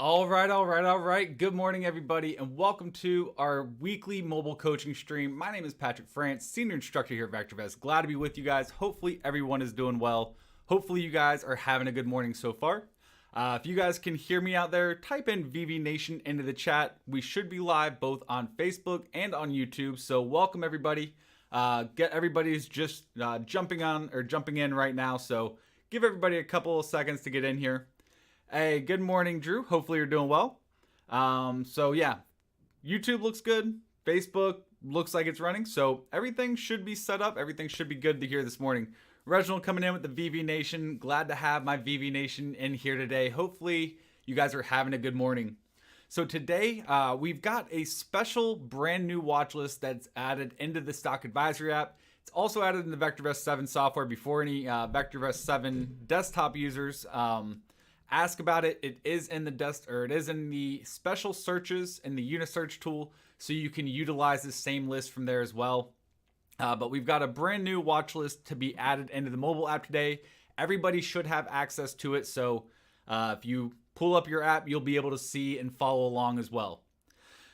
All right. Good morning, everybody, and welcome to our weekly mobile coaching stream. My name is Patrick France, Senior Instructor here at VectorVest. Glad to be with you guys. Hopefully, everyone is doing well. Hopefully, you guys are having a good morning so far. If you guys can hear me out there, type in VV Nation into the chat. We should be live both on Facebook and on YouTube, so welcome, everybody. Everybody's just jumping in right now, so give everybody a couple of seconds to get in here. Hey, good morning, Drew. Hopefully you're doing well. So yeah, YouTube looks good. Facebook looks like it's running. So everything should be set up. Everything should be good to hear this morning. Reginald coming in with the VV Nation. Glad to have my VV Nation in here today. Hopefully you guys are having a good morning. So today we've got a special brand new watch list that's added into the Stock Advisory app. It's also added in the VectorVest 7 software before any VectorVest 7 desktop users ask about it. It is in the special searches in the Unisearch tool, so you can utilize the same list from there as well. But we've got a brand new watch list to be added into the mobile app today. Everybody should have access to it, so if you pull up your app, you'll be able to see and follow along as well.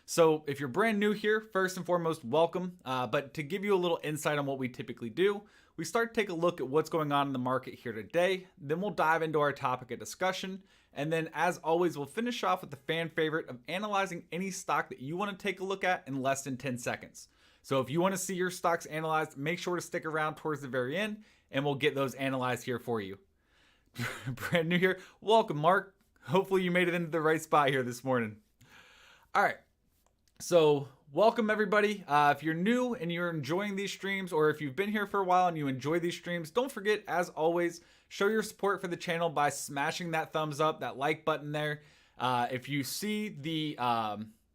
So if you're brand new here, first and foremost, welcome. But to give you a little insight on what we typically do, we start to take a look at what's going on in the market here today. Then we'll dive into our topic of discussion. And then as always, we'll finish off with the fan favorite of analyzing any stock that you want to take a look at in less than 10 seconds. So if you want to see your stocks analyzed, make sure to stick around towards the very end and we'll get those analyzed here for you. Brand new here. Welcome, Mark. Hopefully you made it into the right spot here this morning. All right. So welcome everybody. If you're new and you're enjoying these streams, or if you've been here for a while and you enjoy these streams, don't forget, as always, show your support for the channel by smashing that thumbs up, that like button there. If you see the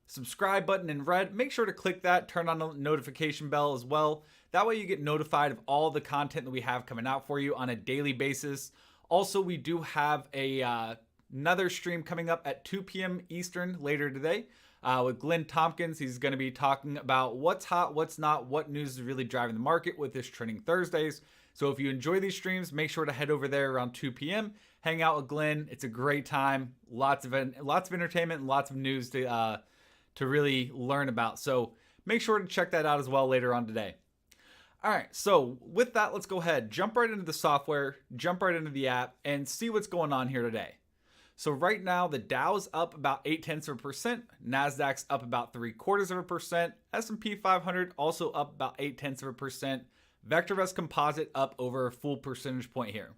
subscribe button in red, make sure to click that, turn on the notification bell as well. That way you get notified of all the content that we have coming out for you on a daily basis. Also, we do have another stream coming up at 2 p.m. Eastern later today. With Glenn Tompkins. He's going to be talking about what's hot, what's not, what news is really driving the market with this Trending Thursdays. So if you enjoy these streams, make sure to head over there around 2 p.m. Hang out with Glenn. It's a great time. Lots of entertainment and lots of news to really learn about. So make sure to check that out as well later on today. All right, so with that, let's go ahead, jump right into the software, jump right into the app, and see what's going on here today. So right now, the Dow's up about 0.8%, Nasdaq's up about 0.75%, S&P 500 also up about 0.8%, VectorVest Composite up over a full percentage point here.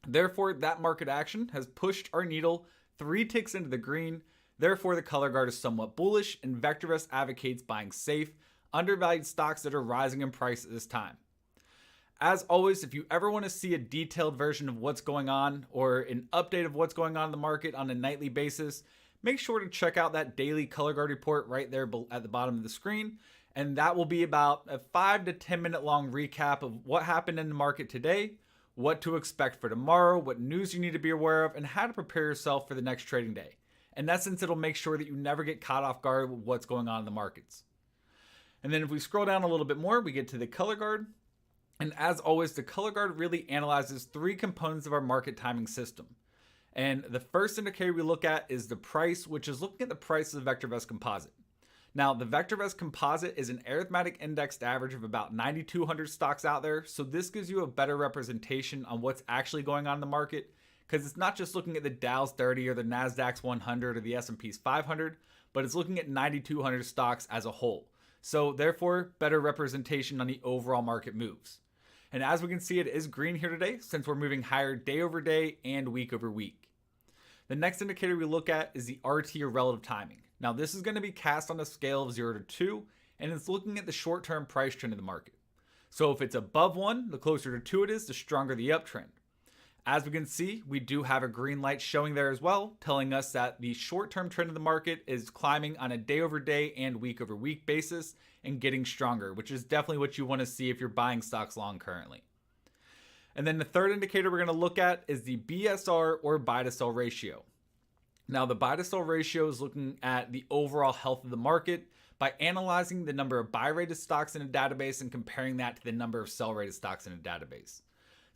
Therefore, that market action has pushed our needle 3 ticks into the green. Therefore, the color guard is somewhat bullish, and VectorVest advocates buying safe, undervalued stocks that are rising in price at this time. As always, if you ever want to see a detailed version of what's going on or an update of what's going on in the market on a nightly basis, make sure to check out that daily color guard report right there at the bottom of the screen. And that will be about a 5 to 10 minute long recap of what happened in the market today, what to expect for tomorrow, what news you need to be aware of, and how to prepare yourself for the next trading day. In essence, it'll make sure that you never get caught off guard with what's going on in the markets. And then if we scroll down a little bit more, we get to the color guard. And as always, the color guard really analyzes 3 components of our market timing system. And the first indicator we look at is the price, which is looking at the price of the VectorVest Composite. Now, the VectorVest Composite is an arithmetic indexed average of about 9,200 stocks out there. So this gives you a better representation on what's actually going on in the market, because it's not just looking at the Dow's 30 or the Nasdaq's 100 or the S&P's 500, but it's looking at 9,200 stocks as a whole. So therefore, better representation on the overall market moves. And as we can see, it is green here today since we're moving higher day over day and week over week. The next indicator we look at is the RT, or relative timing. Now this is going to be cast on a scale of 0 to 2, and it's looking at the short-term price trend of the market. So if it's above 1, the closer to 2 it is, the stronger the uptrend. As we can see, we do have a green light showing there as well, telling us that the short-term trend of the market is climbing on a day over day and week over week basis and getting stronger, which is definitely what you want to see if you're buying stocks long currently. And then the third indicator we're going to look at is the BSR, or buy to sell ratio. Now the buy to sell ratio is looking at the overall health of the market by analyzing the number of buy rated stocks in a database and comparing that to the number of sell rated stocks in a database.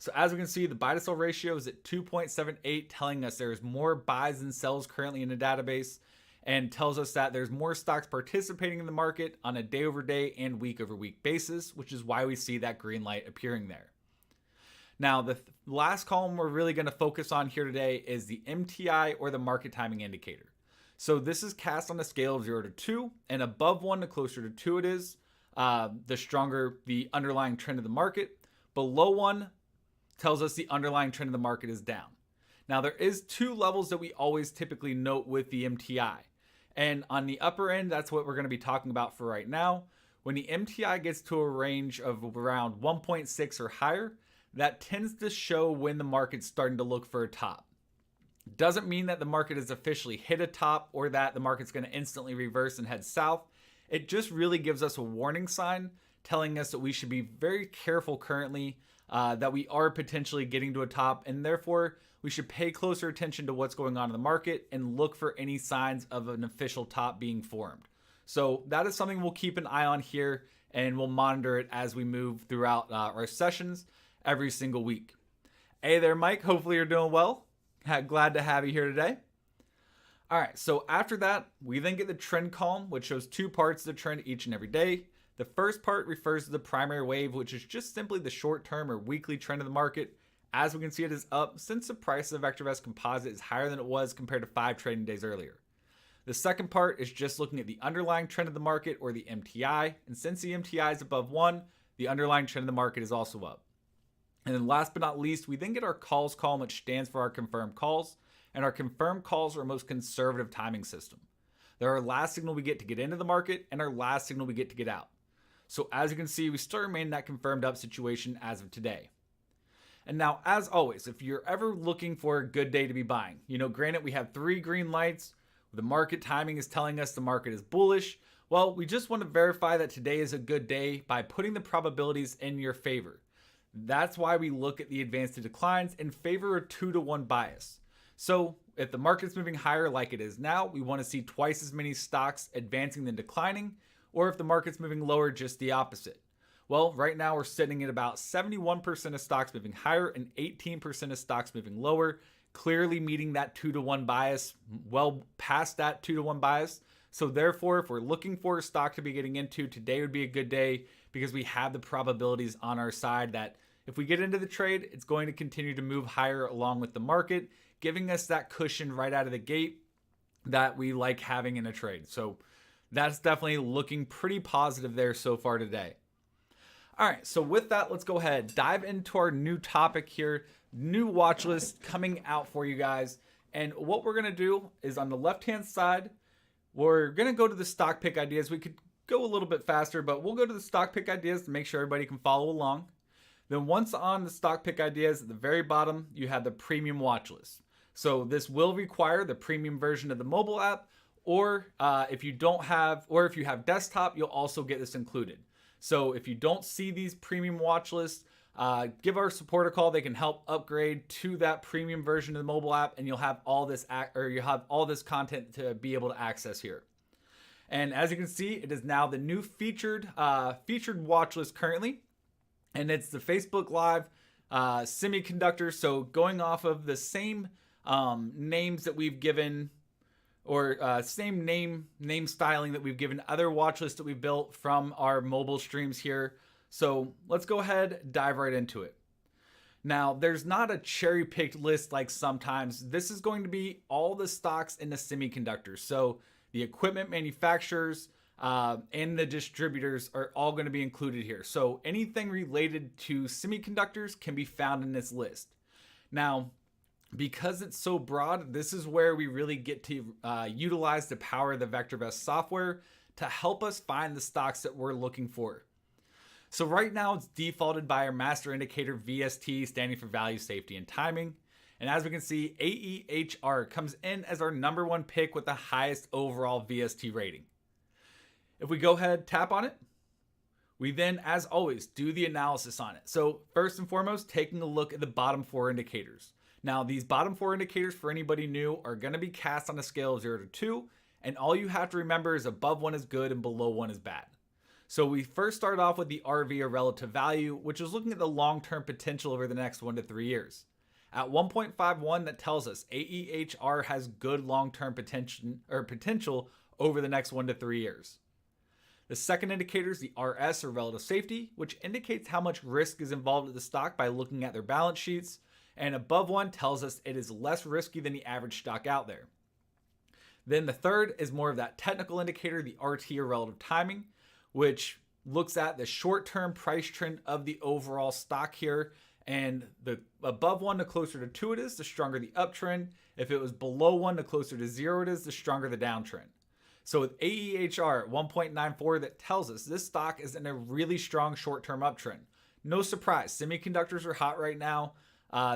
So as we can see, the buy to sell ratio is at 2.78, telling us there's more buys than sells currently in the database, and tells us that there's more stocks participating in the market on a day over day and week over week basis, which is why we see that green light appearing there. Now, the last column we're really going to focus on here today is the MTI, or the market timing indicator. So this is cast on a scale of 0 to 2, and above 1, the closer to 2 it is, the stronger the underlying trend of the market. Below 1 tells us the underlying trend of the market is down. Now, there is 2 levels that we always typically note with the MTI. And on the upper end, that's what we're going to be talking about for right now. When the MTI gets to a range of around 1.6 or higher, that tends to show when the market's starting to look for a top. Doesn't mean that the market has officially hit a top or that the market's going to instantly reverse and head south. It just really gives us a warning sign telling us that we should be very careful currently, that we are potentially getting to a top, and therefore we should pay closer attention to what's going on in the market and look for any signs of an official top being formed. So that is something we'll keep an eye on here, and we'll monitor it as we move throughout our sessions every single week. Hey there, Mike. Hopefully you're doing well. Glad to have you here today. All right, so after that, we then get the trend column, which shows 2 parts of the trend each and every day. The first part refers to the primary wave, which is just simply the short-term or weekly trend of the market. As we can see, it is up since the price of the VectorVest composite is higher than it was compared to 5 trading days earlier. The second part is just looking at the underlying trend of the market, or the MTI. And since the MTI is above 1, the underlying trend of the market is also up. And then last but not least, we then get our calls column, which stands for our confirmed calls. And our confirmed calls are our most conservative timing system. They're our last signal we get to get into the market and our last signal we get to get out. So as you can see, we still remain in that confirmed up situation as of today. And now, as always, if you're ever looking for a good day to be buying, granted we have 3 green lights, the market timing is telling us the market is bullish. Well, we just want to verify that today is a good day by putting the probabilities in your favor. That's why we look at the advanced to declines and favor a 2-to-1 bias. So if the market's moving higher like it is now, we want to see twice as many stocks advancing than declining, or if the market's moving lower, just the opposite. Well, right now we're sitting at about 71% of stocks moving higher and 18% of stocks moving lower, clearly meeting that 2-to-1 bias, well past that 2-to-1 bias. So therefore, if we're looking for a stock to be getting into, today would be a good day because we have the probabilities on our side that if we get into the trade, it's going to continue to move higher along with the market, giving us that cushion right out of the gate that we like having in a trade. So that's definitely looking pretty positive there so far today. All right, so with that, let's go ahead, dive into our new topic here, new watch list coming out for you guys. And what we're gonna do is on the left-hand side, we're gonna go to the stock pick ideas. We could go a little bit faster, but we'll go to the stock pick ideas to make sure everybody can follow along. Then once on the stock pick ideas, at the very bottom, you have the premium watch list. So this will require the premium version of the mobile app, or if you don't have, or if you have desktop, you'll also get this included. So if you don't see these premium watch lists, give our support a call. They can help upgrade to that premium version of the mobile app, and you'll have all this content to be able to access here. And as you can see, it is now the new featured watch list currently, and it's the Facebook Live Semiconductor. So going off of the same names that we've given, or same name styling that we've given other watch lists that we've built from our mobile streams here. So let's go ahead, dive right into it. Now, there's not a cherry picked list like sometimes. This is going to be all the stocks in the semiconductors. So the equipment manufacturers and the distributors are all going to be included here. So anything related to semiconductors can be found in this list. Now, because it's so broad, this is where we really get to utilize the power of the VectorVest software to help us find the stocks that we're looking for. So right now it's defaulted by our master indicator VST, standing for value, safety, and timing. And as we can see, AEHR comes in as our #1 pick with the highest overall VST rating. If we go ahead, tap on it, we then, as always, do the analysis on it. So first and foremost, taking a look at the bottom 4 indicators. Now, these bottom 4 indicators, for anybody new, are going to be cast on a scale of 0 to 2, and all you have to remember is above 1 is good and below 1 is bad. So we first started off with the RV, or relative value, which is looking at the long-term potential over the next 1 to 3 years. At 1.51, that tells us AEHR has good long-term potential over the next 1 to 3 years. The second indicator is the RS, or relative safety, which indicates how much risk is involved with the stock by looking at their balance sheets. And above 1 tells us it is less risky than the average stock out there. Then the third is more of that technical indicator, the RT, or relative timing, which looks at the short-term price trend of the overall stock here. And the above 1, the closer to 2 it is, the stronger the uptrend. If it was below 1, the closer to 0 it is, the stronger the downtrend. So with AEHR at 1.94, that tells us this stock is in a really strong short-term uptrend. No surprise, semiconductors are hot right now.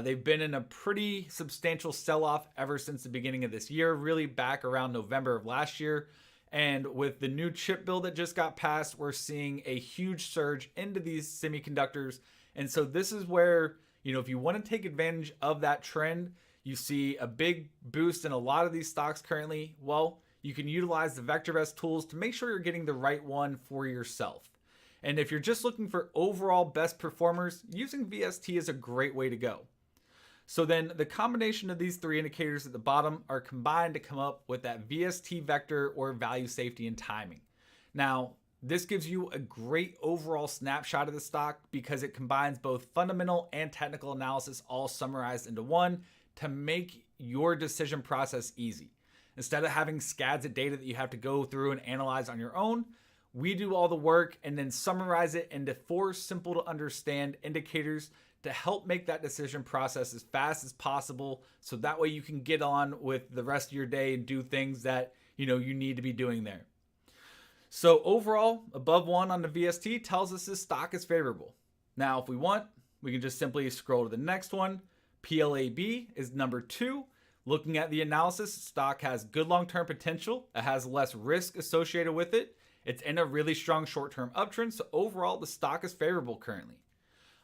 They've been in a pretty substantial sell-off ever since the beginning of this year, really back around November of last year. And with the new chip bill that just got passed, we're seeing a huge surge into these semiconductors. And so this is where, if you want to take advantage of that trend, you see a big boost in a lot of these stocks currently. Well, you can utilize the VectorVest tools to make sure you're getting the right one for yourself. And if you're just looking for overall best performers, using VST is a great way to go. So then the combination of these 3 indicators at the bottom are combined to come up with that VST vector, or value, safety, and timing. Now, this gives you a great overall snapshot of the stock because it combines both fundamental and technical analysis all summarized into one to make your decision process easy. Instead of having scads of data that you have to go through and analyze on your own, we do all the work and then summarize it into 4 simple to understand indicators to help make that decision process as fast as possible. So that way you can get on with the rest of your day and do things that you need to be doing there. So overall, above 1 on the VST tells us this stock is favorable. Now, if we want, we can just simply scroll to the next one. PLAB is number 2. Looking at the analysis, stock has good long-term potential. It has less risk associated with it. It's in a really strong short-term uptrend. So overall, the stock is favorable currently.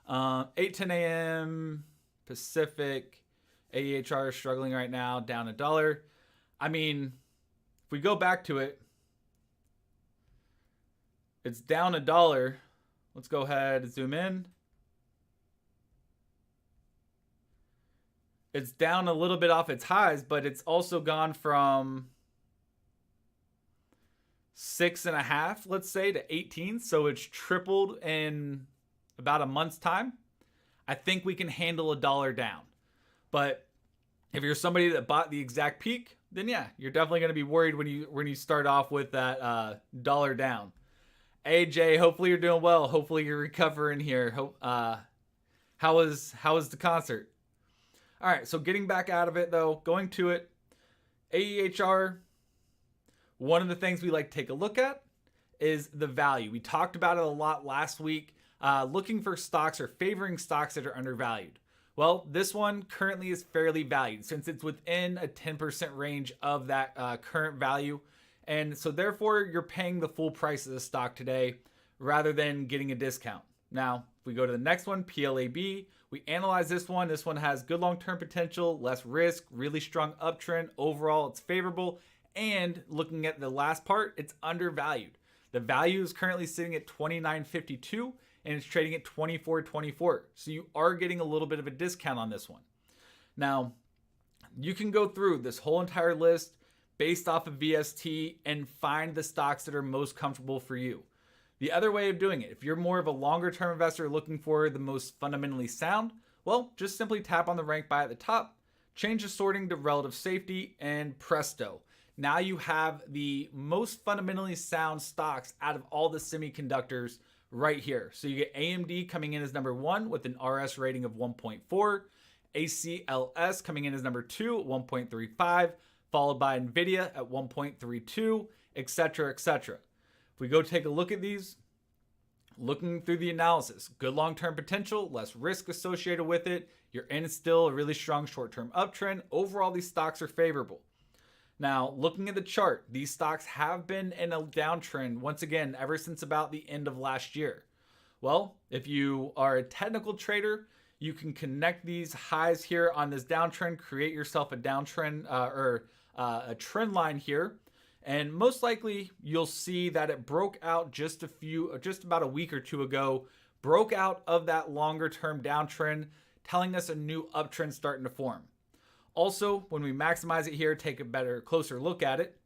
8:10 a.m. Pacific. AEHR is struggling right now, down $1. I mean, if we go back to it, it's down $1. Let's go ahead and zoom in. It's down a little bit off its highs, but it's also gone from 6.5, let's say, to 18. So it's tripled in about a month's time. I think we can handle $1 down. But if you're somebody that bought the exact peak, then yeah, you're definitely going to be worried when you start off with that $1 down. AJ, hopefully you're doing well. Hopefully you're recovering here. How was the concert? All right, so getting back out of it though, going to it, AEHR, one of the things we like to take a look at is the value. We talked about it a lot last week, looking for stocks or favoring stocks that are undervalued. Well, this one currently is fairly valued since it's within a 10% range of that current value. And so therefore you're paying the full price of the stock today rather than getting a discount. Now, if we go to the next one, PLAB, we analyze this one. This one has good long-term potential, less risk, really strong uptrend. Overall, it's favorable. And looking at the last part, it's undervalued. The value is currently sitting at $29.52 and it's trading at $24.24. So you are getting a little bit of a discount on this one. Now, you can go through this whole entire list based off of VST and find the stocks that are most comfortable for you. The other way of doing it, if you're more of a longer term investor looking for the most fundamentally sound, well, just simply tap on the rank by at the top, change the sorting to relative safety, and presto. Now you have the most fundamentally sound stocks out of all the semiconductors right here. So you get AMD coming in as number 1 with an RS rating of 1.4, ACLS coming in as number 2 at 1.35, followed by NVIDIA at 1.32, etc., etc. If we go take a look at these, looking through the analysis, good long-term potential, less risk associated with it. You're in still a really strong short-term uptrend. Overall, these stocks are favorable. Now, looking at the chart, these stocks have been in a downtrend once again ever since about the end of last year. Well, if you are a technical trader, you can connect these highs here on this downtrend, create yourself a downtrend or a trend line here. And most likely you'll see that it broke out just about a week or two ago, broke out of that longer term downtrend, telling us a new uptrend starting to form. Also, when we maximize it here, take a closer look at it,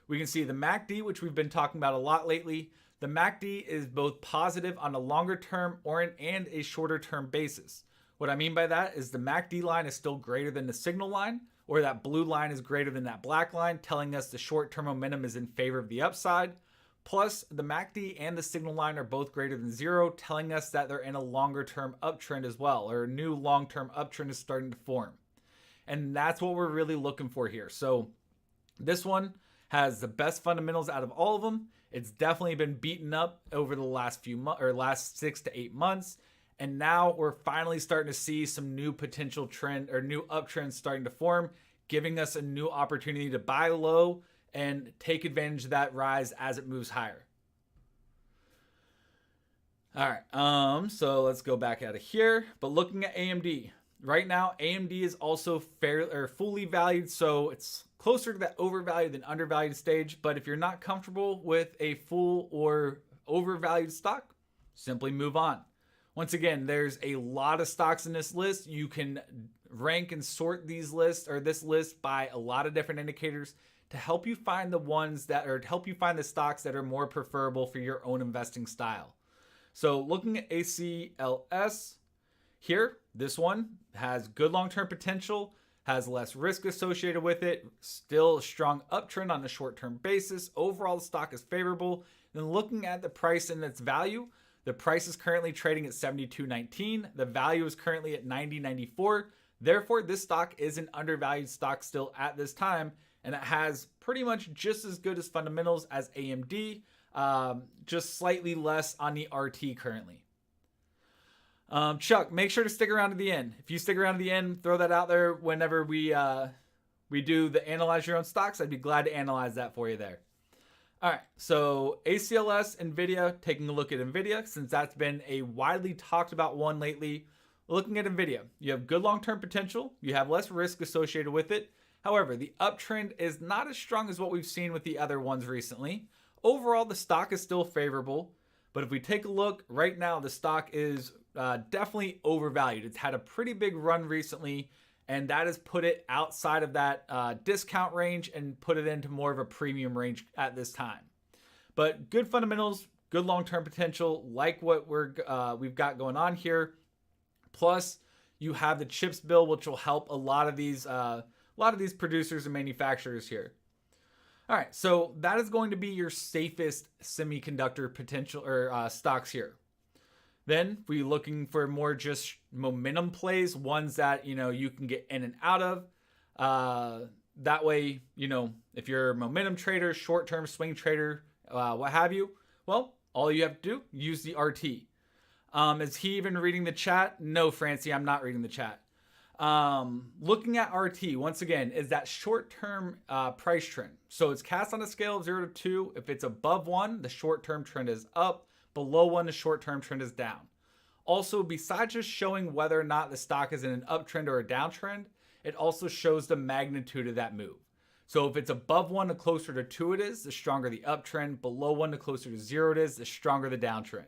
we can see the MACD, which we've been talking about a lot lately. The MACD is both positive on a longer term and a shorter term basis. What I mean by that is the MACD line is still greater than the signal line, or that blue line is greater than that black line, telling us the short-term momentum is in favor of the upside. Plus, the MACD and the signal line are both greater than 0, telling us that they're in a longer-term uptrend as well, or a new long-term uptrend is starting to form. And that's what we're really looking for here. So this one has the best fundamentals out of all of them. It's definitely been beaten up over the last last 6 to 8 months. And now we're finally starting to see some new potential trend or new uptrends starting to form, giving us a new opportunity to buy low and take advantage of that rise as it moves higher. All right, so let's go back out of here. But looking at AMD, right now AMD is also fully valued, so it's closer to that overvalued than undervalued stage. But if you're not comfortable with a full or overvalued stock, simply move on. Once again, there's a lot of stocks in this list. You can rank and sort these lists or this list by a lot of different indicators to help you find the stocks that are more preferable for your own investing style. So looking at ACLS here, this one has good long-term potential, has less risk associated with it, still a strong uptrend on a short-term basis. Overall, the stock is favorable. Then looking at the price and its value, the price is currently trading at $72.19. The value is currently at $90.94. Therefore, this stock is an undervalued stock still at this time, and it has pretty much just as good as fundamentals as AMD, just slightly less on the RT currently. Chuck, make sure to stick around to the end. If you stick around to the end, throw that out there whenever we do the analyze your own stocks. I'd be glad to analyze that for you there. All right, so ACLS, NVIDIA, taking a look at NVIDIA, since that's been a widely talked about one lately. Looking at NVIDIA, you have good long-term potential, you have less risk associated with it. However, the uptrend is not as strong as what we've seen with the other ones recently. Overall, the stock is still favorable, but if we take a look right now, the stock is definitely overvalued. It's had a pretty big run recently, and that has put it outside of that discount range and put it into more of a premium range at this time. But good fundamentals, good long-term potential, like what we've got going on here. Plus, you have the chips bill, which will help a lot of these producers and manufacturers here. All right, so that is going to be your safest semiconductor potential or stocks here. Then we're looking for more just momentum plays, ones that, you can get in and out of. That way, if you're a momentum trader, short-term swing trader, what have you, well, all you have to do, use the RT. Is he even reading the chat? No, Francie, I'm not reading the chat. Looking at RT, once again, is that short-term price trend. So it's cast on a scale of 0 to 2. If it's above 1, the short-term trend is up. Below 1, the short-term trend is down. Also, besides just showing whether or not the stock is in an uptrend or a downtrend, it also shows the magnitude of that move. So if it's above 1, the closer to 2 it is, the stronger the uptrend. Below 1, the closer to 0 it is, the stronger the downtrend.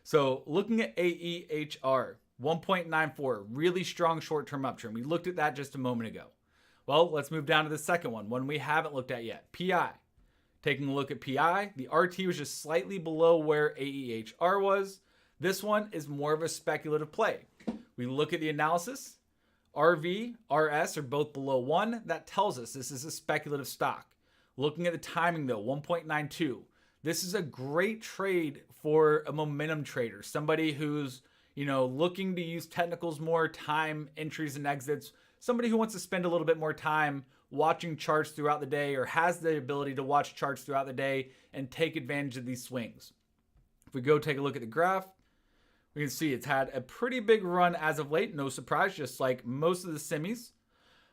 So looking at AEHR, 1.94, really strong short-term uptrend. We looked at that just a moment ago. Well, let's move down to the second one we haven't looked at yet, PI. Taking a look at PI, the RT was just slightly below where AEHR was. This one is more of a speculative play. We look at the analysis. RV, RS are both below 1. That tells us this is a speculative stock. Looking at the timing though, 1.92. This is a great trade for a momentum trader. Somebody who's, looking to use technicals more, time, entries and exits. Somebody who wants to spend a little bit more time watching charts throughout the day or has the ability to watch charts throughout the day and take advantage of these swings. If we go take a look at the graph, we can see it's had a pretty big run as of late. No surprise, just like most of the semis.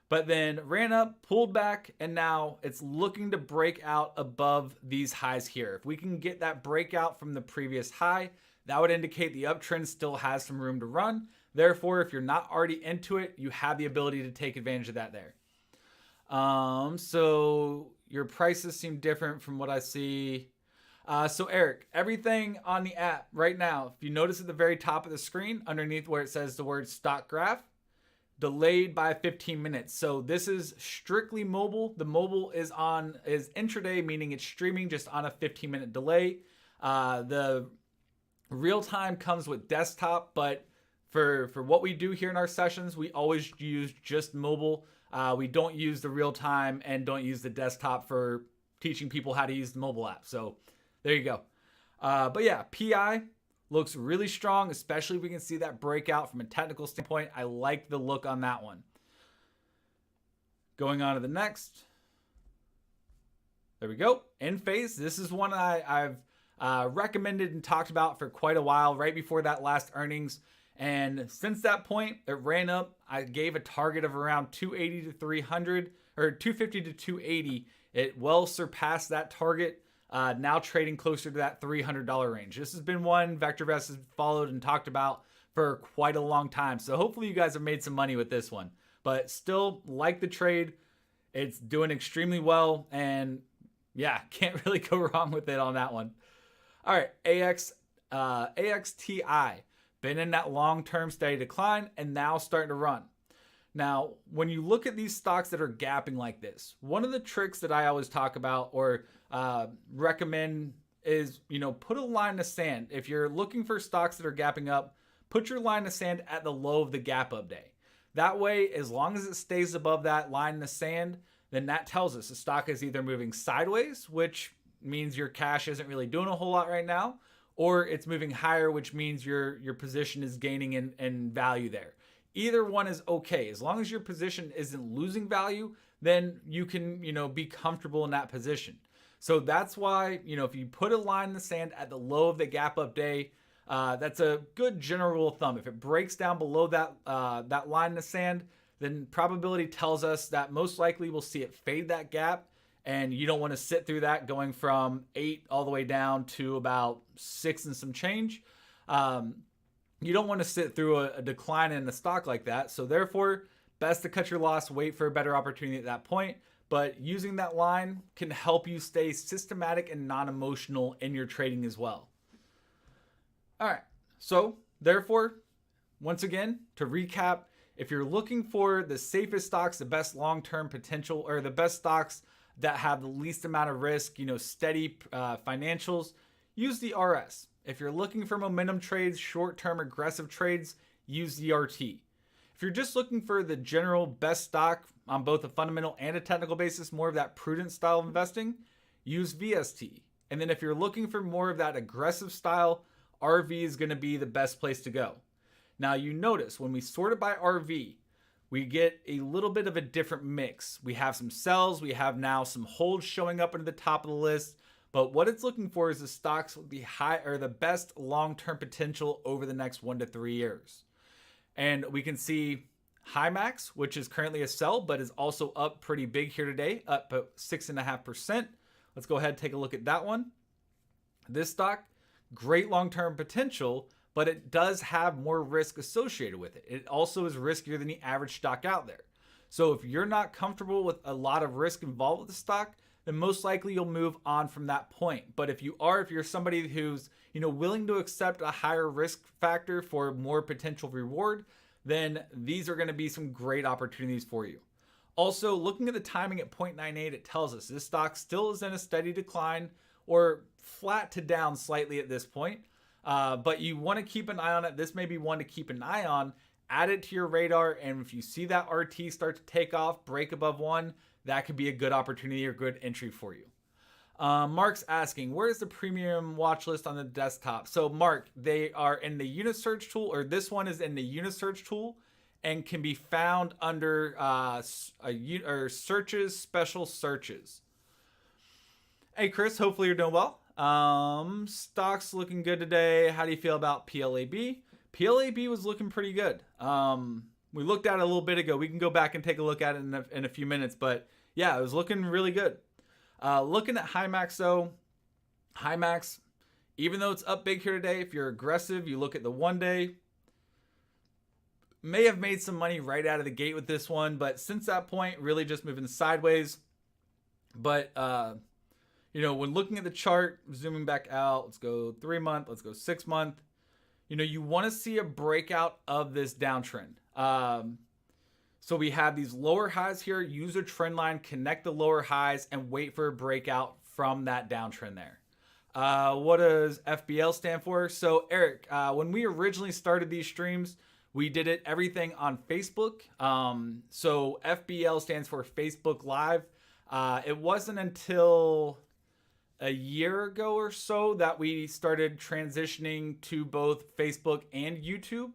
But then ran up, pulled back, and now it's looking to break out above these highs here. If we can get that breakout from the previous high, that would indicate the uptrend still has some room to run. Therefore, if you're not already into it, you have the ability to take advantage of that there. So your prices seem different from what I see. So Eric, everything on the app right now, if you notice at the very top of the screen, underneath where it says the word stock graph, delayed by 15 minutes. So this is strictly mobile. The mobile is intraday, meaning it's streaming just on a 15-minute delay. The real time comes with desktop, but for what we do here in our sessions, we always use just mobile. We don't use the real time and don't use the desktop for teaching people how to use the mobile app. So there you go. But yeah, PI looks really strong, especially if we can see that breakout from a technical standpoint. I like the look on that one. Going on to the next. There we go. In phase. This is one I've recommended and talked about for quite a while, right before that last earnings. And since that point, it ran up. I gave a target of around 280 to 300 or 250 to 280. It well surpassed that target. Now trading closer to that $300 range. This has been one VectorVest has followed and talked about for quite a long time. So hopefully you guys have made some money with this one. But still like the trade. It's doing extremely well. And yeah, can't really go wrong with it on that one. All right, AXTI. Been in that long-term steady decline and now starting to run. Now, when you look at these stocks that are gapping like this, one of the tricks that I always talk about or recommend is, put a line in the sand. If you're looking for stocks that are gapping up, put your line in the sand at the low of the gap up day. That way, as long as it stays above that line in the sand, then that tells us the stock is either moving sideways, which means your cash isn't really doing a whole lot right now, or it's moving higher, which means your position is gaining in value there. Either one is okay. As long as your position isn't losing value, then you can, be comfortable in that position. So that's why, if you put a line in the sand at the low of the gap up day, that's a good general rule of thumb. If it breaks down below that line in the sand, then probability tells us that most likely we'll see it fade that gap. And you don't want to sit through that going from 8 all the way down to about 6 and some change. You don't want to sit through a decline in the stock like that. So therefore, best to cut your loss, wait for a better opportunity at that point. But using that line can help you stay systematic and non-emotional in your trading as well. All right. So therefore, once again, to recap, if you're looking for the safest stocks, the best long-term potential, or the best stocks that have the least amount of risk, steady financials, use the RS. If you're looking for momentum trades, short-term aggressive trades, use the RT. If you're just looking for the general best stock on both a fundamental and a technical basis, more of that prudent style of investing, use VST. And then if you're looking for more of that aggressive style, RV is going to be the best place to go. Now you notice when we sort it by RV, we get a little bit of a different mix. We have some sells, we have now some holds showing up into the top of the list, but what it's looking for is the stocks with the high or the best long-term potential over the next 1 to 3 years. And we can see Himax, which is currently a sell, but is also up pretty big here today, up at 6.5%. Let's go ahead and take a look at that one. This stock, great long-term potential, but it does have more risk associated with it. It also is riskier than the average stock out there. So if you're not comfortable with a lot of risk involved with the stock, then most likely you'll move on from that point. But if you're somebody who's, willing to accept a higher risk factor for more potential reward, then these are going to be some great opportunities for you. Also, looking at the timing at 0.98, it tells us this stock still is in a steady decline or flat to down slightly at this point. But you want to keep an eye on it. This may be one to keep an eye on. Add it to your radar. And if you see that RT start to take off, break above 1, that could be a good opportunity or good entry for you. Mark's asking, where's the premium watch list on the desktop? So Mark, they are in the unit search tool, or this one is in the unit search tool and can be found under searches, special searches. Hey Chris, hopefully you're doing well. Stocks looking good today. How do you feel about PLAB? PLAB was looking pretty good. We looked at it a little bit ago. We can go back and take a look at it in a few minutes, but yeah, it was looking really good. Looking at Himax though, Himax, even though it's up big here today, if you're aggressive, you look at the 1 day, may have made some money right out of the gate with this one, but since that point, really just moving sideways. But, when looking at the chart, zooming back out, let's go 3 month, let's go 6 month, you want to see a breakout of this downtrend. So we have these lower highs here, use a trend line, connect the lower highs, and wait for a breakout from that downtrend there. What does FBL stand for? So Eric, when we originally started these streams, we did everything on Facebook. So FBL stands for Facebook Live. It wasn't until a year ago or so that we started transitioning to both Facebook and YouTube,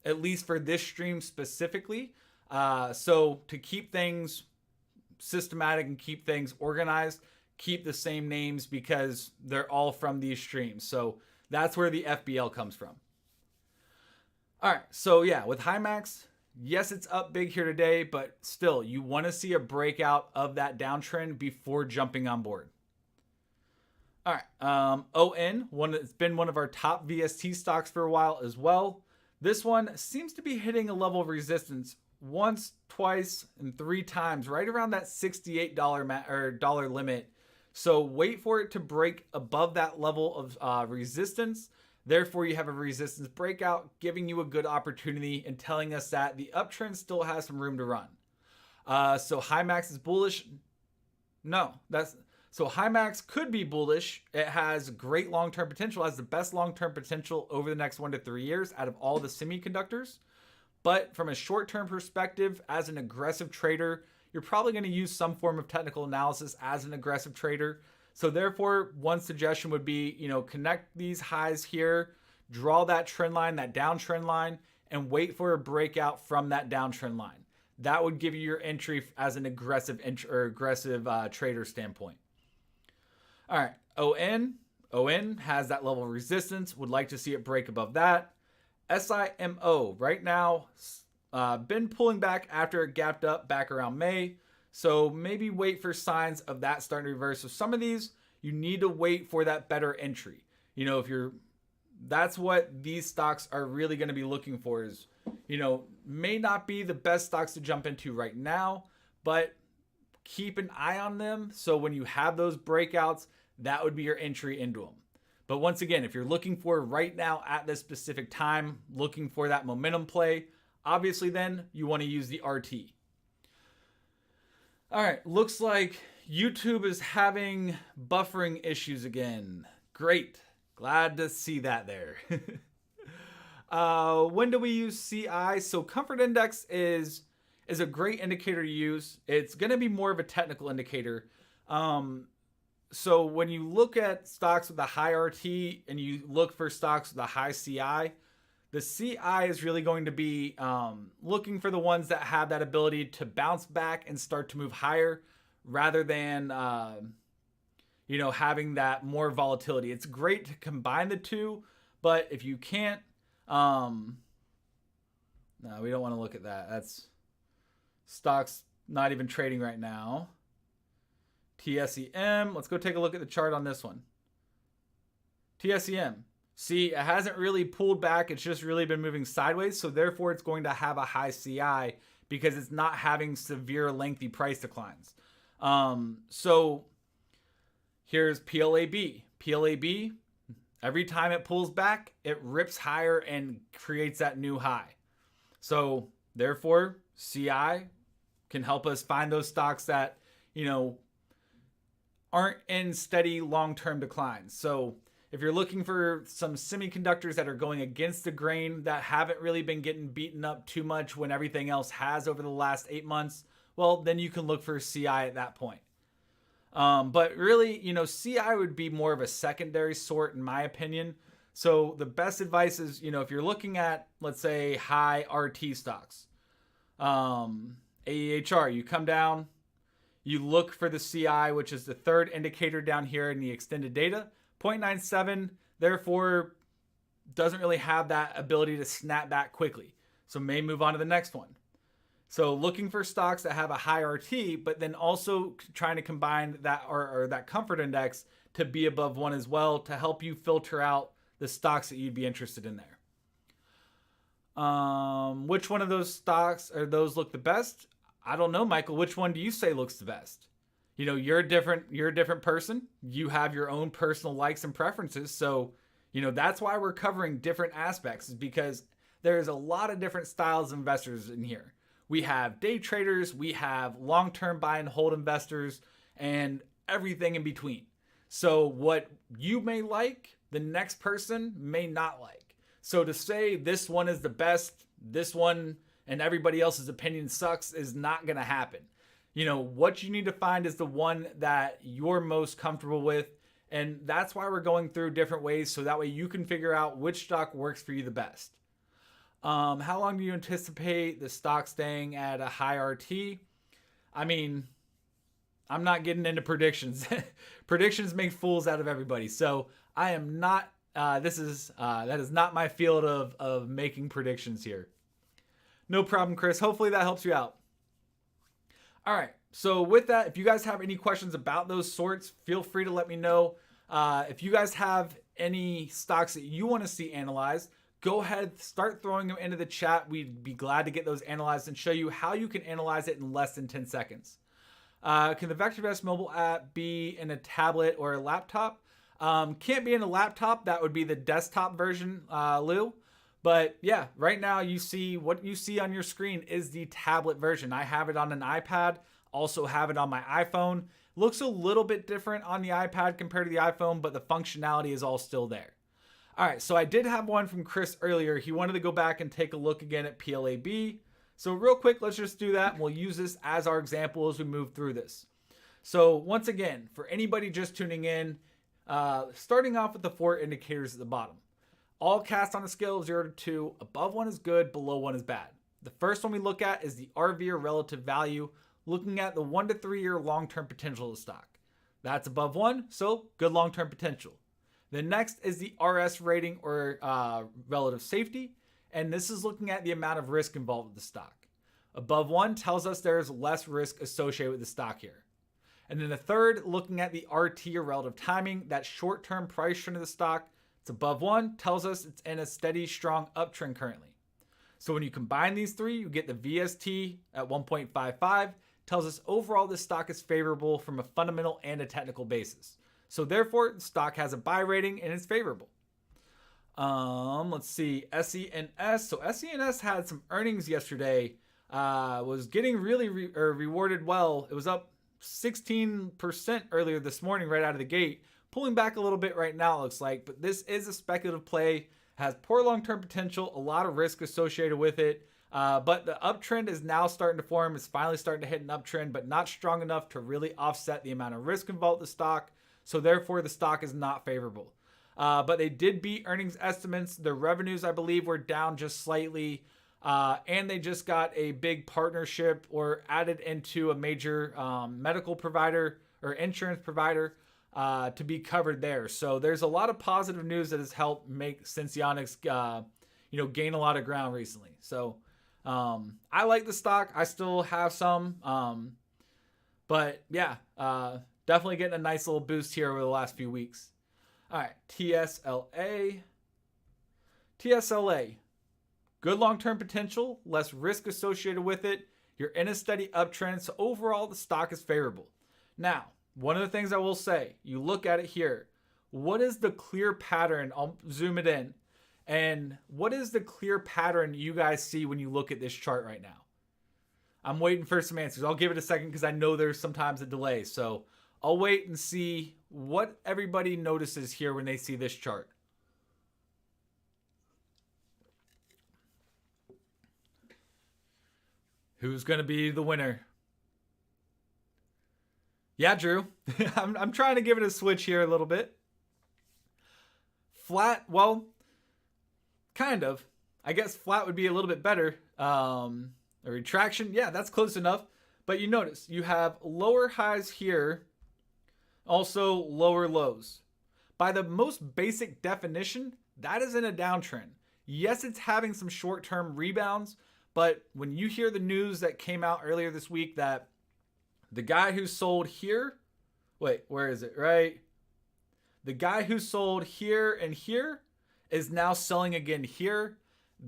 at least for this stream specifically. So to keep things systematic and keep things organized, keep the same names because they're all from these streams. So that's where the FBL comes from. All right, so yeah, with HiMax, yes, it's up big here today, but still, you want to see a breakout of that downtrend before jumping on board. All right, ON, it's been one of our top VST stocks for a while as well. This one seems to be hitting a level of resistance once, twice, and 3 times, right around that $68 dollar limit. So wait for it to break above that level of resistance. Therefore, you have a resistance breakout, giving you a good opportunity and telling us that the uptrend still has some room to run. So HiMax is bullish. No, so HiMax could be bullish. It has great long-term potential, has the best long-term potential over the next 1 to 3 years out of all the semiconductors. But from a short-term perspective, as an aggressive trader, you're probably going to use some form of technical analysis as an aggressive trader. So therefore, one suggestion would be, connect these highs here, draw that trend line, that downtrend line, and wait for a breakout from that downtrend line. That would give you your entry as an aggressive trader standpoint. All right, ON has that level of resistance. Would like to see it break above that. SIMO right now been pulling back after it gapped up back around May. So maybe wait for signs of that starting to reverse. So some of these, you need to wait for that better entry. That's what these stocks are really going to be looking for is, may not be the best stocks to jump into right now, but keep an eye on them. So when you have those breakouts, that would be your entry into them. But once again, if you're looking for right now at this specific time, looking for that momentum play, obviously then you want to use the RT. All right, looks like YouTube is having buffering issues again. Great. Glad to see that there. When do we use CI? So comfort index is a great indicator to use. It's going to be more of a technical indicator. So when you look at stocks with a high RT and you look for stocks with a high CI, the CI is really going to be looking for the ones that have that ability to bounce back and start to move higher rather than, having that more volatility. It's great to combine the two, but if you can't, no, we don't want to look at that. That's stocks not even trading right now. TSEM, let's go take a look at the chart on this one. TSEM. See, it hasn't really pulled back. It's just really been moving sideways. So therefore, it's going to have a high CI because it's not having severe lengthy price declines. So here's PLAB. PLAB, every time it pulls back, it rips higher and creates that new high. So therefore, CI can help us find those stocks that, aren't in steady long-term declines. So if you're looking for some semiconductors that are going against the grain that haven't really been getting beaten up too much when everything else has over the last 8 months, well, then you can look for CI at that point. But really, CI would be more of a secondary sort in my opinion. So the best advice is, if you're looking at, let's say, high RT stocks, AEHR, you come down, you look for the CI, which is the third indicator down here in the extended data. 0.97, therefore, doesn't really have that ability to snap back quickly. So may move on to the next one. So looking for stocks that have a high RT, but then also trying to combine that or that comfort index to be above 1 as well to help you filter out the stocks that you'd be interested in there. Which one of those stocks or those look the best? I don't know, Michael. Which one do you say looks the best? You know, you're a different person. You have your own personal likes and preferences. So, you know, that's why we're covering different aspects, is because there's a lot of different styles of investors in here. We have day traders, we have long-term buy and hold investors, and everything in between. So what you may like, the next person may not like. So to say this one is the best, this one and everybody else's opinion sucks is not going to happen. You know, what you need to find is the one that you're most comfortable with. And that's why we're going through different ways, so that way you can figure out which stock works for you the best. How long do you anticipate the stock staying at a high RT? I mean, I'm not getting into predictions. Predictions make fools out of everybody. So I am not, that is not my field of making predictions here. No problem, Chris. Hopefully that helps you out. All right. So with that, if you guys have any questions about those sorts, feel free to let me know. If you guys have any stocks that you want to see analyzed, go ahead, start throwing them into the chat. We'd be glad to get those analyzed and show you how you can analyze it in less than 10 seconds. Can the VectorVest mobile app be in a tablet or a laptop? Can't be in a laptop. That would be the desktop version, Lou. But yeah, right now what you see on your screen is the tablet version. I have it on an iPad, also have it on my iPhone. Looks a little bit different on the iPad compared to the iPhone, but the functionality is all still there. All right, so I did have one from Chris earlier. He wanted to go back and take a look again at PLAB. So real quick, let's just do that. And we'll use this as our example as we move through this. So once again, for anybody just tuning in, starting off with the 4 indicators at the bottom. All cast on a scale of 0 to 2. Above 1 is good, below 1 is bad. The first one we look at is the RV, or relative value, looking at the 1 to 3 year long-term potential of the stock. That's above 1, so good long-term potential. The next is the RS rating, or relative safety, and this is looking at the amount of risk involved with the stock. Above 1 tells us there is less risk associated with the stock here. And then the third, looking at the RT, or relative timing, that short-term price trend of the stock. It's above 1, tells us it's in a steady, strong uptrend currently. So when you combine these three, you get the VST at 1.55, tells us overall this stock is favorable from a fundamental and a technical basis. So therefore, the stock has a buy rating and it's favorable. Let's see, SENS. So SENS had some earnings yesterday. Was getting really rewarded well. It was up 16% earlier this morning right out of the gate. Pulling back a little bit right now, it looks like. But this is a speculative play. Has poor long-term potential, a lot of risk associated with it. But the uptrend is now starting to form. It's finally starting to hit an uptrend, but not strong enough to really offset the amount of risk involved with the stock. So therefore, the stock is not favorable. But they did beat earnings estimates. Their revenues, I believe, were down just slightly. And they just got a big partnership or added into a major medical provider or insurance provider to be covered there. So there's a lot of positive news that has helped make Senseonics gain a lot of ground recently. So I like the stock. I still have some. But yeah, definitely getting a nice little boost here over the last few weeks. All right, TSLA. Good long-term potential, less risk associated with it. You're in a steady uptrend, so overall the stock is favorable. Now, one of the things I will say, you look at it here. What is the clear pattern? I'll zoom it in. And what is the clear pattern you guys see when you look at this chart right now? I'm waiting for some answers. I'll give it a second because I know there's sometimes a delay. So I'll wait and see what everybody notices here when they see this chart. Who's going to be the winner? Yeah, Drew. I'm trying to give it a switch here a little bit. Flat, well, kind of. I guess flat would be a little bit better. A retraction, yeah, that's close enough. But you notice you have lower highs here, also lower lows. By the most basic definition, that is in a downtrend. Yes, it's having some short-term rebounds, but when you hear the news that came out earlier this week that the guy who sold here, wait, where is it, right? The guy who sold here and here is now selling again here.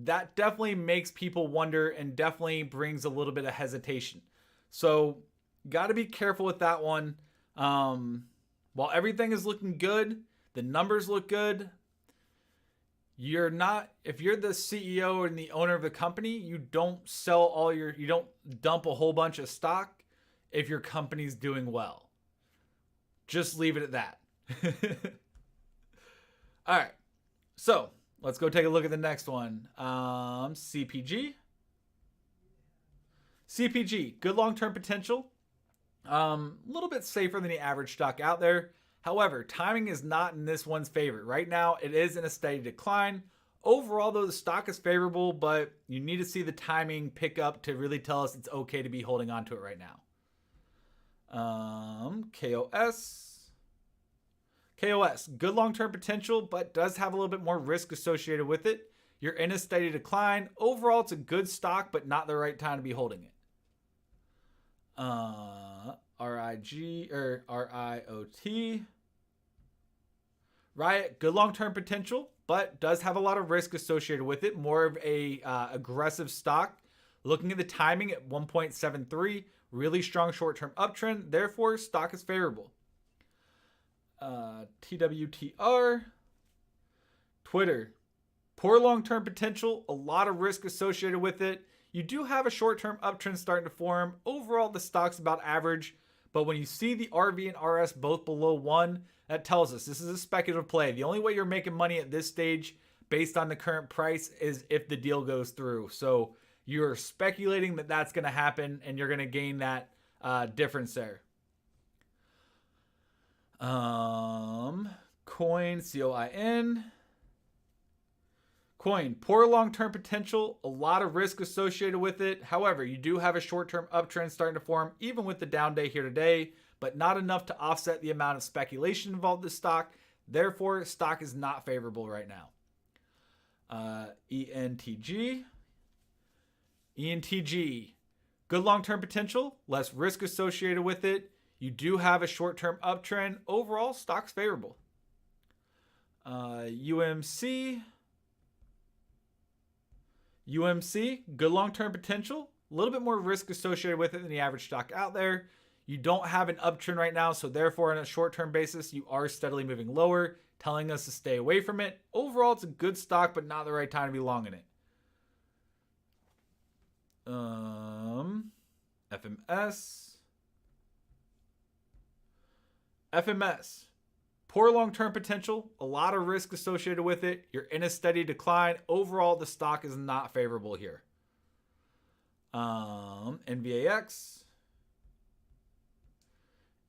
That definitely makes people wonder and definitely brings a little bit of hesitation. So got to be careful with that one. While everything is looking good, the numbers look good. If you're the CEO and the owner of the company, you don't you don't dump a whole bunch of stock if your company's doing well. Just leave it at that. All right. So let's go take a look at the next one. CPG. CPG, good long-term potential. A little bit safer than the average stock out there. However, timing is not in this one's favor. Right now, it is in a steady decline. Overall, though, the stock is favorable, but you need to see the timing pick up to really tell us it's okay to be holding on to it right now. KOS. KOS, good long-term potential, but does have a little bit more risk associated with it. You're in a steady decline. Overall, it's a good stock, but not the right time to be holding it. RIG or RIOT. Riot, good long-term potential, but does have a lot of risk associated with it. More of a aggressive stock. Looking at the timing at 1.73, really strong short-term uptrend. Therefore, stock is favorable. TWTR. Twitter, poor long-term potential, a lot of risk associated with it. You do have a short-term uptrend starting to form. Overall, the stock's about average, but when you see the RV and RS both below 1, that tells us this is a speculative play. The only way you're making money at this stage based on the current price is if the deal goes through. So you're speculating that that's going to happen and you're going to gain that difference there. Coin, COIN. Coin, poor long-term potential, a lot of risk associated with it. However, you do have a short-term uptrend starting to form, even with the down day here today, but not enough to offset the amount of speculation involved in the stock. Therefore, stock is not favorable right now. ENTG. ENTG, good long-term potential, less risk associated with it. You do have a short-term uptrend. Overall, stock's favorable. UMC. UMC, good long-term potential, a little bit more risk associated with it than the average stock out there. You don't have an uptrend right now, so therefore on a short-term basis, you are steadily moving lower, telling us to stay away from it. Overall, it's a good stock, but not the right time to be long in it. FMS. FMS. Poor long-term potential, a lot of risk associated with it. You're in a steady decline. Overall, the stock is not favorable here. NVAX.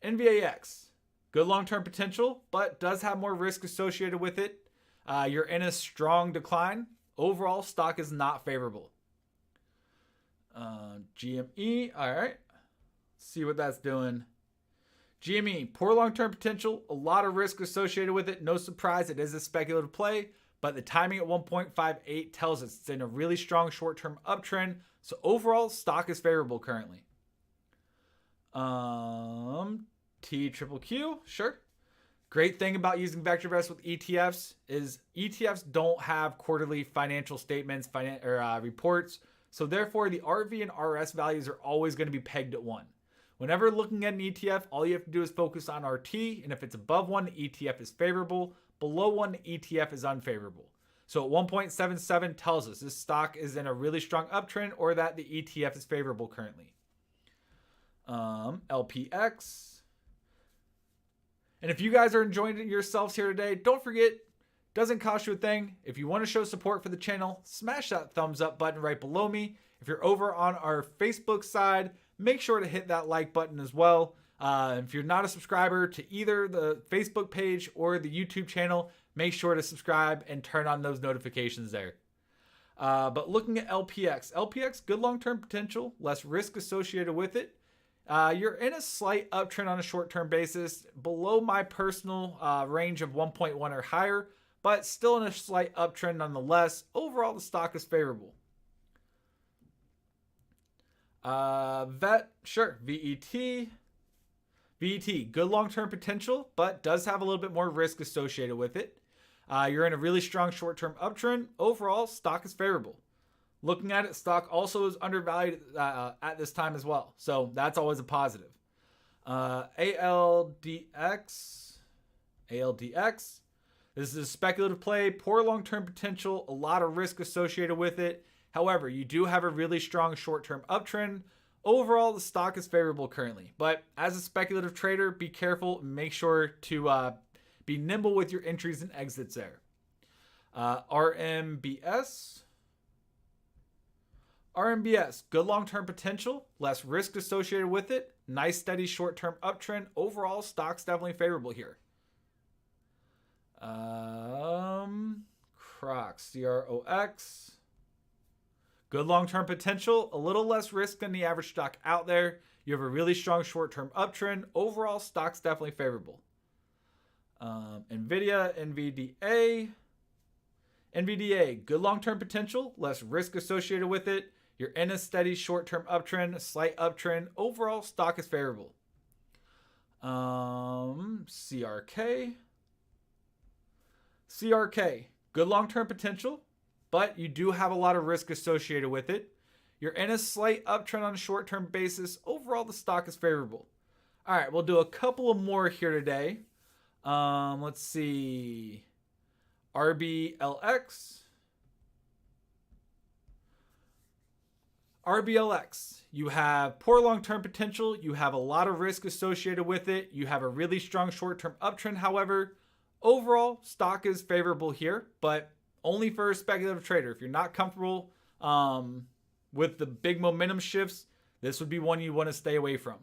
NVAX, good long-term potential, but does have more risk associated with it. You're in a strong decline. Overall, stock is not favorable. GME, all right. Let's see what that's doing. GME, poor long-term potential, a lot of risk associated with it. No surprise, it is a speculative play, but the timing at 1.58 tells us it's in a really strong short-term uptrend. So overall, stock is favorable currently. TQQQ, sure. Great thing about using VectorVest with ETFs is ETFs don't have quarterly financial statements, reports. So therefore, the RV and RS values are always going to be pegged at 1. Whenever looking at an ETF, all you have to do is focus on RT, and if it's above 1, the ETF is favorable. Below 1, the ETF is unfavorable. So at 1.77 tells us this stock is in a really strong uptrend or that the ETF is favorable currently. LPX. And if you guys are enjoying it yourselves here today, don't forget, doesn't cost you a thing. If you want to show support for the channel, smash that thumbs up button right below me. If you're over on our Facebook side, make sure to hit that like button as well. If you're not a subscriber to either the Facebook page or the YouTube channel, make sure to subscribe and turn on those notifications there. But looking at LPX, good long-term potential, less risk associated with it. You're in a slight uptrend on a short-term basis, below my personal range of 1.1 or higher, but still in a slight uptrend nonetheless. Overall, the stock is favorable. VET, sure, VET. VET, good long-term potential, but does have a little bit more risk associated with it. You're in a really strong short-term uptrend. Overall, stock is favorable. Looking at it, stock also is undervalued at this time as well. So that's always a positive. ALDX. ALDX. This is a speculative play, poor long-term potential, a lot of risk associated with it. However, you do have a really strong short-term uptrend. Overall, the stock is favorable currently, but as a speculative trader, be careful and make sure to be nimble with your entries and exits there. RMBS. RMBS, good long-term potential, less risk associated with it, nice steady short-term uptrend. Overall, stock's definitely favorable here. Crocs, CROX. Good long-term potential, a little less risk than the average stock out there. You have a really strong short-term uptrend. Overall, stock's definitely favorable. NVIDIA, NVDA. NVDA, good long-term potential, less risk associated with it. You're in a steady short-term uptrend, a slight uptrend. Overall, stock is favorable. CRK. CRK, good long-term potential, but you do have a lot of risk associated with it. You're in a slight uptrend on a short-term basis. Overall, the stock is favorable. All right, we'll do a couple of more here today. Let's see. RBLX. RBLX, you have poor long-term potential. You have a lot of risk associated with it. You have a really strong short-term uptrend. However, overall, stock is favorable here, but only for a speculative trader. If you're not comfortable with the big momentum shifts, this would be one you want to stay away from.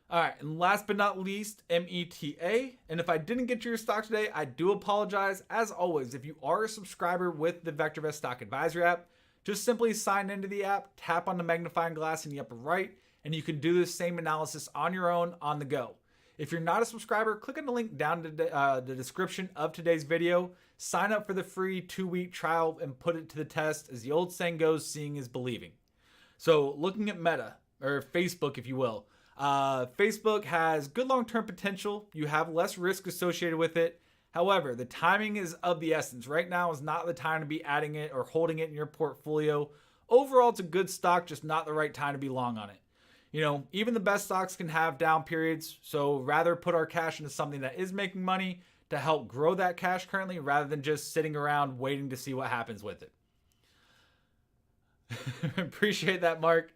All right, and last but not least, META. And if I didn't get to your stock today, I do apologize. As always, if you are a subscriber with the VectorVest Stock Advisory app, just simply sign into the app, tap on the magnifying glass in the upper right, and you can do the same analysis on your own on the go. If you're not a subscriber, click on the link down to the description of today's video. Sign up for the free 2-week trial and put it to the test. As the old saying goes, seeing is believing. So looking at Meta, or Facebook, if you will. Facebook has good long-term potential. You have less risk associated with it. However, the timing is of the essence. Right now is not the time to be adding it or holding it in your portfolio. Overall, it's a good stock, just not the right time to be long on it. You know, even the best stocks can have down periods. So rather put our cash into something that is making money to help grow that cash currently rather than just sitting around waiting to see what happens with it. Appreciate that, Mark.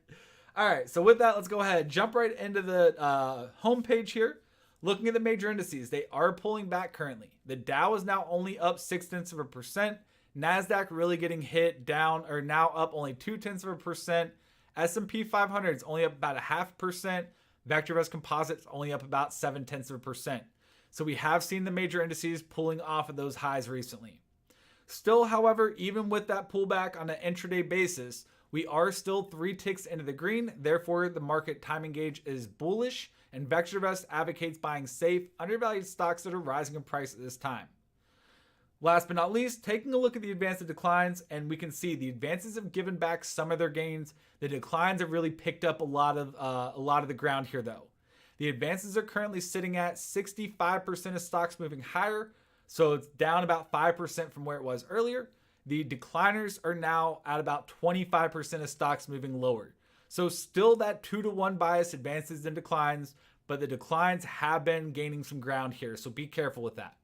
All right, so with that, let's go ahead, jump right into the home page here. Looking at the major indices, they are pulling back currently. The Dow is now only up 0.6%. NASDAQ really getting hit down, or now up only 0.2%. S&P 500 is only up about 0.5%. VectorVest Composite is only up about 0.7%. So we have seen the major indices pulling off of those highs recently. Still, however, even with that pullback on an intraday basis, we are still 3 ticks into the green. Therefore, the market timing gauge is bullish, and VectorVest advocates buying safe, undervalued stocks that are rising in price at this time. Last but not least, taking a look at the advances and declines, and we can see the advances have given back some of their gains. The declines have really picked up a lot of the ground here, though. The advances are currently sitting at 65% of stocks moving higher, so it's down about 5% from where it was earlier. The decliners are now at about 25% of stocks moving lower. So still that 2-to-1 bias, advances and declines, but the declines have been gaining some ground here. So be careful with that.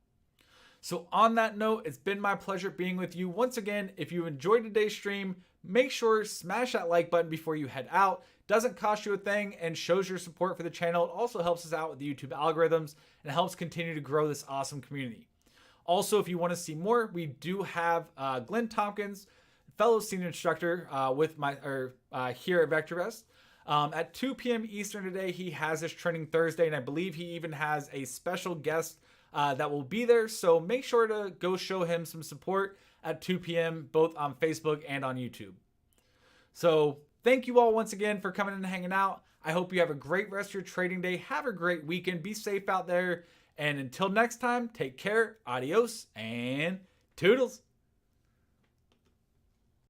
So on that note, it's been my pleasure being with you. Once again, if you enjoyed today's stream, make sure to smash that like button before you head out. Doesn't cost you a thing and shows your support for the channel. It also helps us out with the YouTube algorithms and helps continue to grow this awesome community. Also, if you want to see more, we do have Glenn Tompkins, fellow senior instructor here at VectorVest. At 2 p.m. Eastern today, he has his training Thursday, and I believe he even has a special guest that will be there. So make sure to go show him some support at 2 p.m. both on Facebook and on YouTube. So thank you all once again for coming and hanging out. I hope you have a great rest of your trading day. Have a great weekend. Be safe out there. And until next time, take care, adios, and toodles.